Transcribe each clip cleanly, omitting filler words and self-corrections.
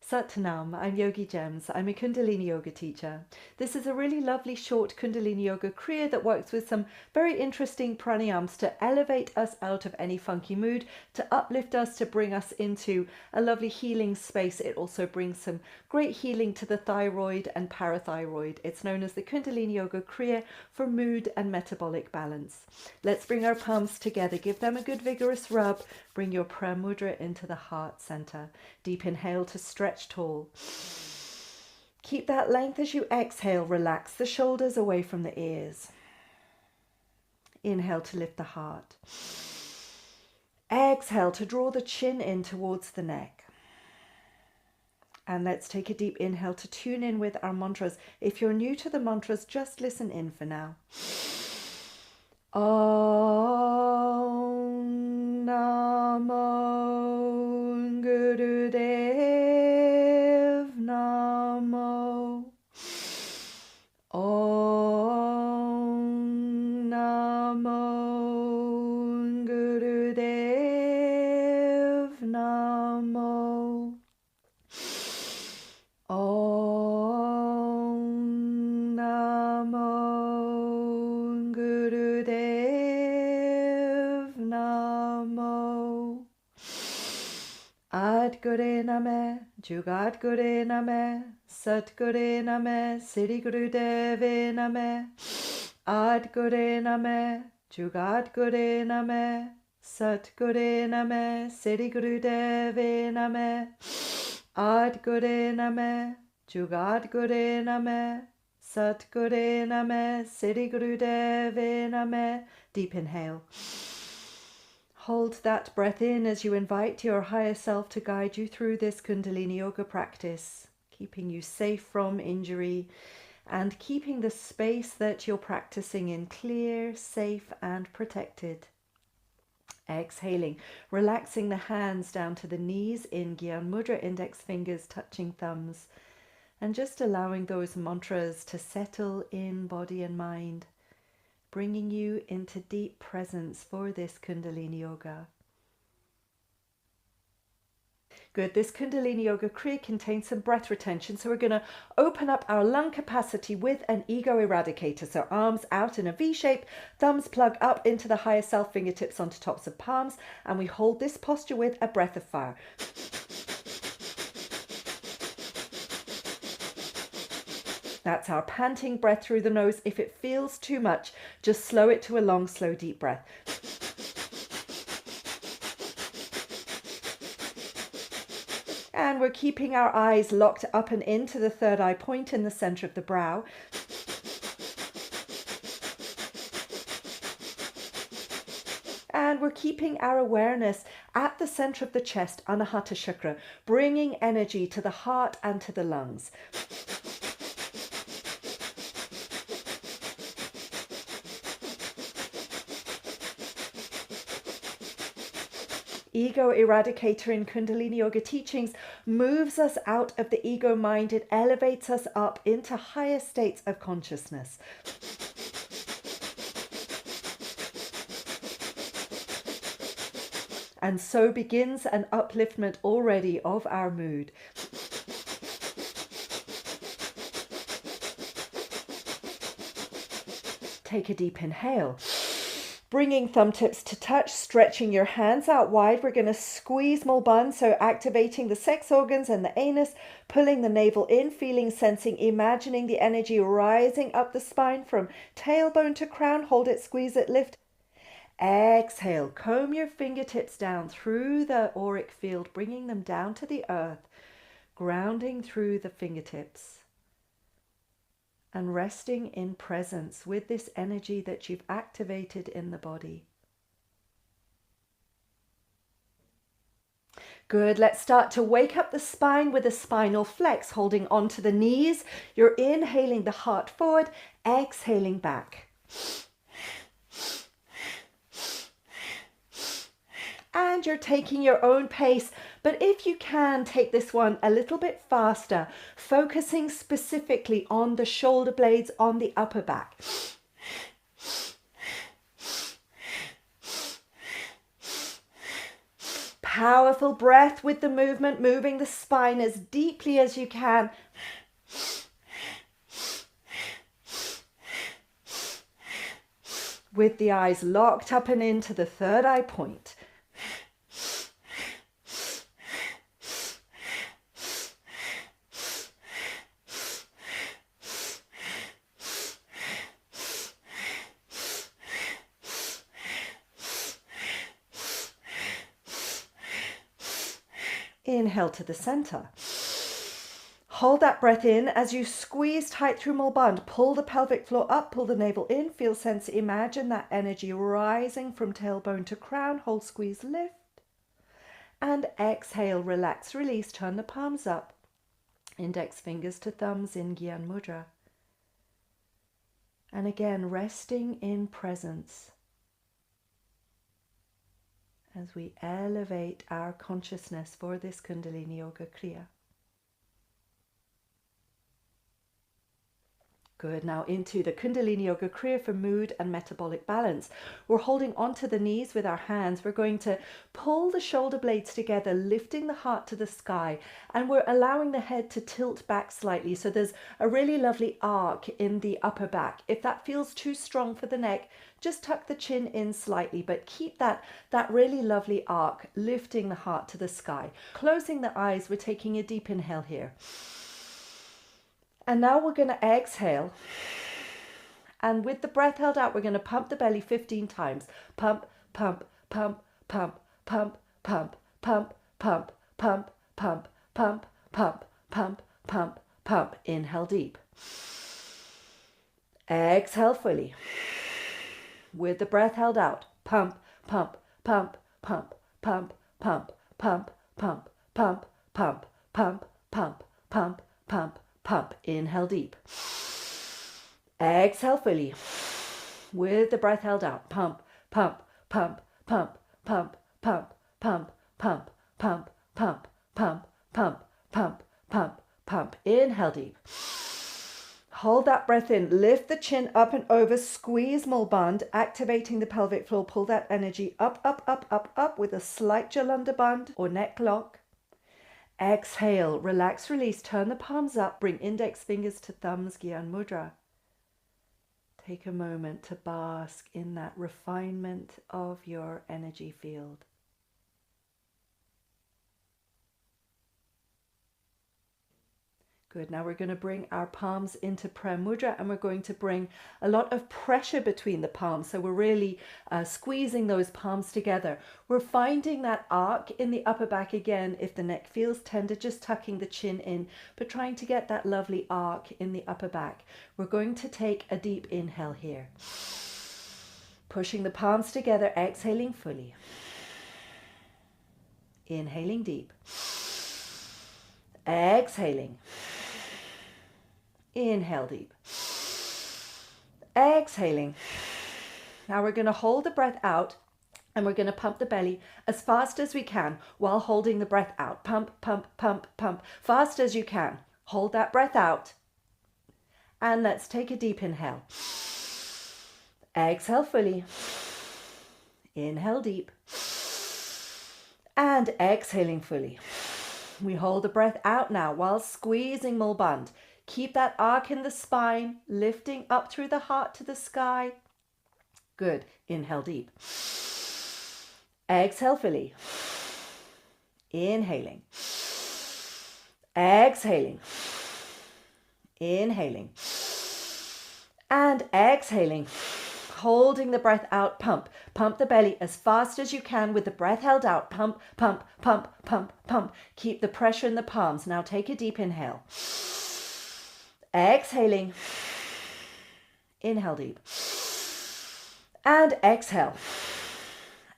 Satnam, I'm Yogigems. I'm a Kundalini yoga teacher. This is a really lovely short Kundalini yoga Kriya that works with some very interesting pranayams to elevate us out of any funky mood, to uplift us, to bring us into a lovely healing space. It also brings some great healing to the thyroid and parathyroid. It's known as the Kundalini yoga Kriya for mood and metabolic balance. Let's bring our palms together. Give them a good vigorous rub. Bring your pramudra into the heart center. Deep inhale to stretch tall. Keep that length as you exhale. Relax the shoulders away from the ears. Inhale to lift the heart. Exhale to draw the chin in towards the neck. And let's take a deep inhale to tune in with our mantras. If you're new to the mantras, just listen in for now. Om Namo Gurudev Namo. Om Namo Gurudev Namo. Om Namo Gurudev Namo. Adgure Name, Jugadgure Name, Satgure Name, Siddhi Gurudeve Name. Adgure Name, Jugadgure Name, Satgure Name, Siddhi Gurudeve Name. Adgure Name, Jugadgure Name, Satgure Name, Siddhi Gurudeve Name. Deep inhale. Hold that breath in as you invite your higher self to guide you through this Kundalini yoga practice, keeping you safe from injury and keeping the space that you're practicing in clear, safe and protected. Exhaling, relaxing the hands down to the knees in Gyan Mudra, index fingers touching thumbs, and just allowing those mantras to settle in body and mind, bringing you into deep presence for this Kundalini yoga. Good. This Kundalini yoga Kriya contains some breath retention, so we're going to open up our lung capacity with an ego eradicator. So arms out in a V shape, thumbs plug up into the higher self, fingertips onto tops of palms, and we hold this posture with a breath of fire. That's our panting breath through the nose. If it feels too much, just slow it to a long, slow, deep breath. And we're keeping our eyes locked up and into the third eye point in the center of the brow. And we're keeping our awareness at the center of the chest, Anahata Chakra, bringing energy to the heart and to the lungs. Ego eradicator in Kundalini yoga teachings moves us out of the ego mind. It elevates us up into higher states of consciousness. And so begins an upliftment already of our mood. Take a deep inhale. Bringing thumb tips to touch, stretching your hands out wide. We're going to squeeze Mulban, so activating the sex organs and the anus, pulling the navel in, feeling, sensing, imagining the energy rising up the spine from tailbone to crown. Hold it, squeeze it, lift. Exhale, comb your fingertips down through the auric field, bringing them down to the earth, grounding through the fingertips. And resting in presence with this energy that you've activated in the body. Good. Let's start to wake up the spine with a spinal flex, holding onto the knees. You're inhaling the heart forward, exhaling back. And you're taking your own pace, but if you can, take this one a little bit faster, focusing specifically on the shoulder blades on the upper back. Powerful breath with the movement, moving the spine as deeply as you can. With the eyes locked up and into the third eye point. Inhale to the center. Hold that breath in as you squeeze tight through Mul Bandha. Pull the pelvic floor up, pull the navel in. Feel, sense, imagine that energy rising from tailbone to crown. Hold, squeeze, lift. And exhale, relax, release. Turn the palms up. Index fingers to thumbs in Gyan Mudra. And again, resting in presence as we elevate our consciousness for this Kundalini Yoga Kriya. Good, now into the Kundalini Yoga Kriya for mood and metabolic balance. We're holding onto the knees with our hands. We're going to pull the shoulder blades together, lifting the heart to the sky, and we're allowing the head to tilt back slightly. So there's a really lovely arc in the upper back. If that feels too strong for the neck, just tuck the chin in slightly, but keep that really lovely arc, lifting the heart to the sky. Closing the eyes, we're taking a deep inhale here. And now we're going to exhale. And with the breath held out, we're going to pump the belly 15 times. Pump, pump, pump, pump, pump, pump, pump, pump, pump, pump, pump, pump, pump, pump, pump. Inhale deep. Exhale fully. With the breath held out. Pump, pump, pump, pump, pump, pump, pump, pump, pump, pump, pump, pump, pump, pump, pump. Inhale deep. Exhale fully. With the breath held out. Pump, pump, pump, pump, pump, pump, pump, pump, pump, pump, pump, pump, pump, pump, pump. Inhale deep. Hold that breath in. Lift the chin up and over. Squeeze Mul Bandha, activating the pelvic floor. Pull that energy up, up, up, up, up with a slight Jalanda Bandha or neck lock. Exhale, relax, release. Turn the palms up. Bring index fingers to thumbs, Gyan Mudra. Take a moment to bask in that refinement of your energy field. Good. Now we're going to bring our palms into prayer mudra, and we're going to bring a lot of pressure between the palms. So we're really squeezing those palms together. We're finding that arc in the upper back again. If the neck feels tender, just tucking the chin in, but trying to get that lovely arc in the upper back. We're going to take a deep inhale here. Pushing the palms together, exhaling fully. Inhaling deep. Exhaling. Inhale deep. Exhaling. Now we're going to hold the breath out, and we're going to pump the belly as fast as we can while holding the breath out. Pump, pump, pump, pump. Fast as you can. Hold that breath out. And let's take a deep inhale. Exhale fully. Inhale deep. And exhaling fully. We hold the breath out now while squeezing Mul Bandha. Keep that arc in the spine, lifting up through the heart to the sky. Good. Inhale deep. Exhale fully. Inhaling. Exhaling. Inhaling. And exhaling. Holding the breath out, pump. Pump the belly as fast as you can with the breath held out. Pump, pump, pump, pump, pump. Keep the pressure in the palms. Now take a deep inhale. Exhaling. Inhale deep. And exhale.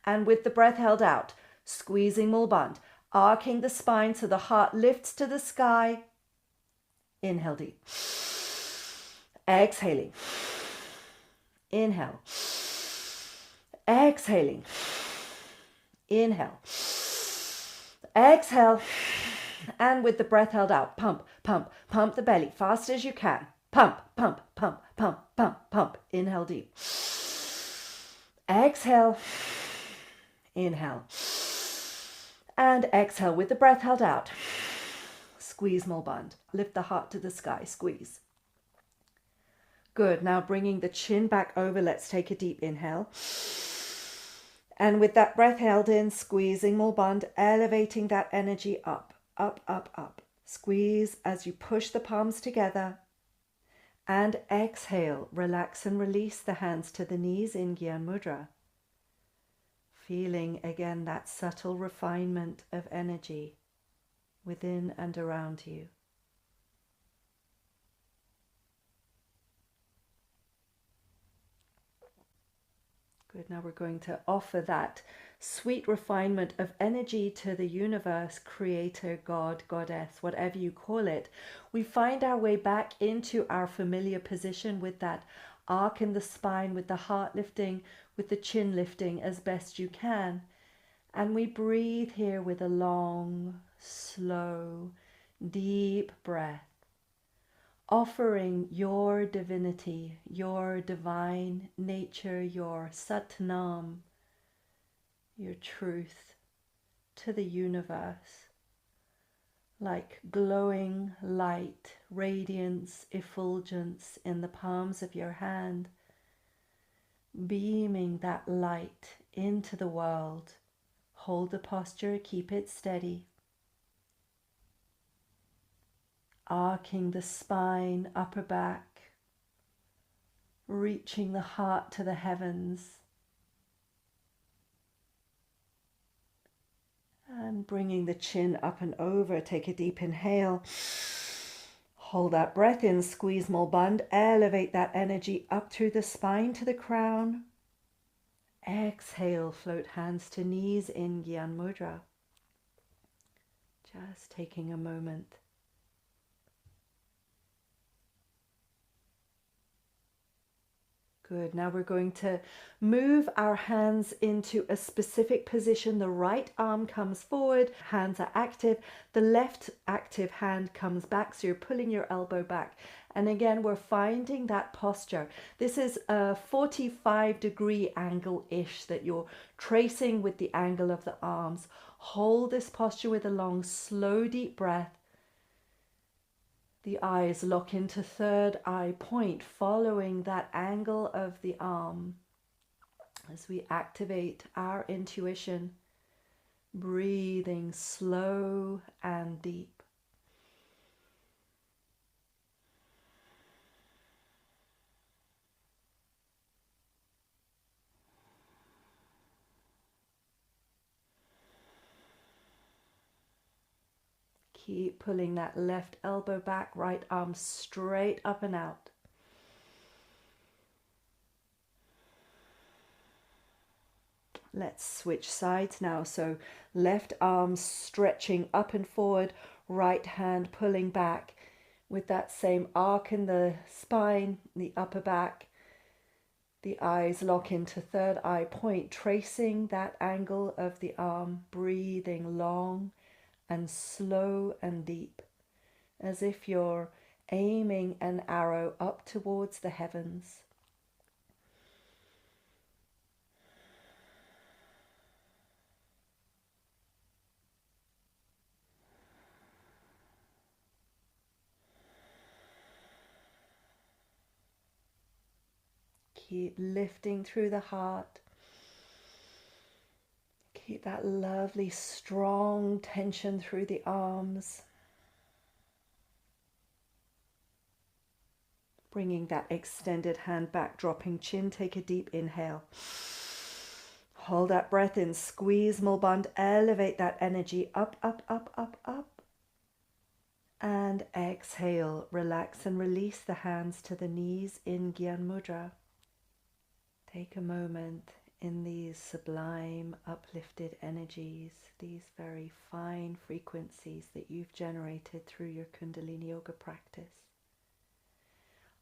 And with the breath held out, squeezing Mul Bandha, arcing the spine so the heart lifts to the sky. Inhale deep. Exhaling. Inhale. Exhaling. Inhale. Exhale. And with the breath held out, pump, pump, pump the belly fast as you can. Pump, pump, pump, pump, pump, pump. Inhale deep. Exhale. Inhale. And exhale with the breath held out. Squeeze Mulband. Lift the heart to the sky. Squeeze. Good. Now bringing the chin back over. Let's take a deep inhale. And with that breath held in, squeezing Mulband, elevating that energy up, up, up, up. Squeeze as you push the palms together. And exhale. Relax and release the hands to the knees in Gyan Mudra. Feeling again that subtle refinement of energy within and around you. Good. Now we're going to offer that sweet refinement of energy to the universe, creator, God, goddess, whatever you call it. We find our way back into our familiar position with that arc in the spine, with the heart lifting, with the chin lifting as best you can. And we breathe here with a long, slow, deep breath, offering your divinity, your divine nature, your Satnam, your truth to the universe, like glowing light, radiance, effulgence in the palms of your hand, beaming that light into the world. Hold the posture, keep it steady. Arcing the spine, upper back, reaching the heart to the heavens, and bringing the chin up and over. Take a deep inhale. Hold that breath in, squeeze Mulband, elevate that energy up through the spine to the crown. Exhale, float hands to knees in Gyan Mudra. Just taking a moment. Good. Now we're going to move our hands into a specific position. The right arm comes forward, hands are active. The left active hand comes back, so you're pulling your elbow back. And again, we're finding that posture. This is a 45-degree angle-ish that you're tracing with the angle of the arms. Hold this posture with a long, slow, deep breath. The eyes lock into third eye point, following that angle of the arm as we activate our intuition, breathing slow and deep. Keep pulling that left elbow back, right arm straight up and out. Let's switch sides now. So left arm stretching up and forward, right hand pulling back with that same arc in the spine, the upper back. The eyes lock into third eye point, tracing that angle of the arm, breathing long and slow and deep, as if you're aiming an arrow up towards the heavens. Keep lifting through the heart. Keep that lovely, strong tension through the arms. Bringing that extended hand back, dropping chin. Take a deep inhale. Hold that breath in, squeeze Mulband, elevate that energy up, up, up, up, up. And exhale, relax and release the hands to the knees in Gyan Mudra. Take a moment in these sublime, uplifted energies, these very fine frequencies that you've generated through your Kundalini yoga practice.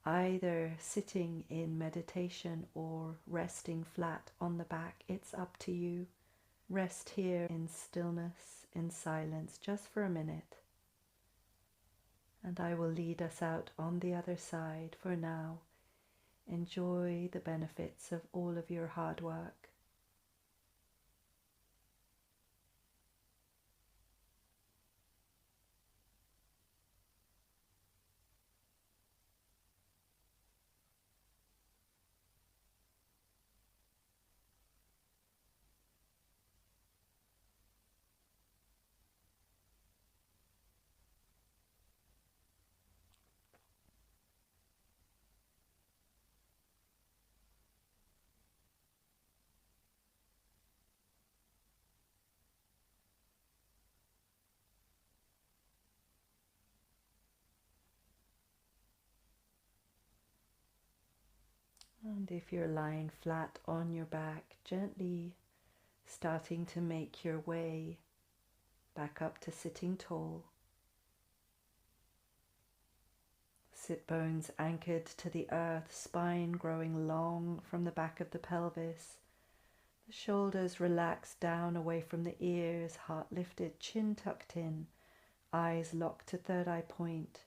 Either sitting in meditation or resting flat on the back, it's up to you. Rest here in stillness, in silence, just for a minute. And I will lead us out on the other side. For now, enjoy the benefits of all of your hard work. And if you're lying flat on your back, gently starting to make your way back up to sitting tall. Sit bones anchored to the earth, spine growing long from the back of the pelvis. The shoulders relaxed down away from the ears, heart lifted, chin tucked in, eyes locked to third eye point.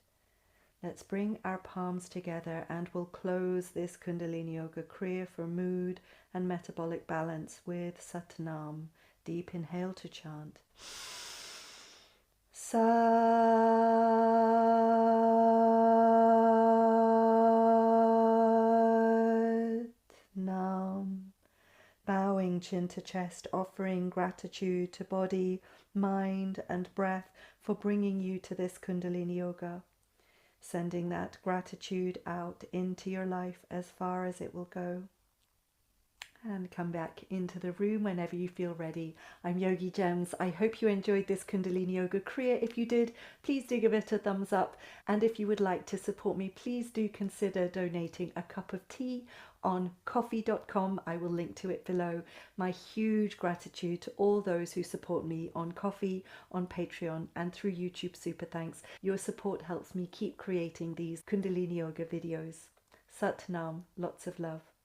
Let's bring our palms together and we'll close this Kundalini Yoga Kriya for mood and metabolic balance with Satnam. Deep inhale to chant. Satnam. Bowing chin to chest, offering gratitude to body, mind and breath for bringing you to this Kundalini Yoga. Sending that gratitude out into your life as far as it will go. And come back into the room whenever you feel ready. I'm Yogigems. I hope you enjoyed this Kundalini Yoga Kriya. If you did, please do give it a thumbs up. And if you would like to support me, please do consider donating a cup of tea on coffee.com. I will link to it below. My huge gratitude to all those who support me on Coffee, on Patreon and through YouTube Super Thanks. Your support helps me keep creating these Kundalini Yoga videos. Satnam, lots of love.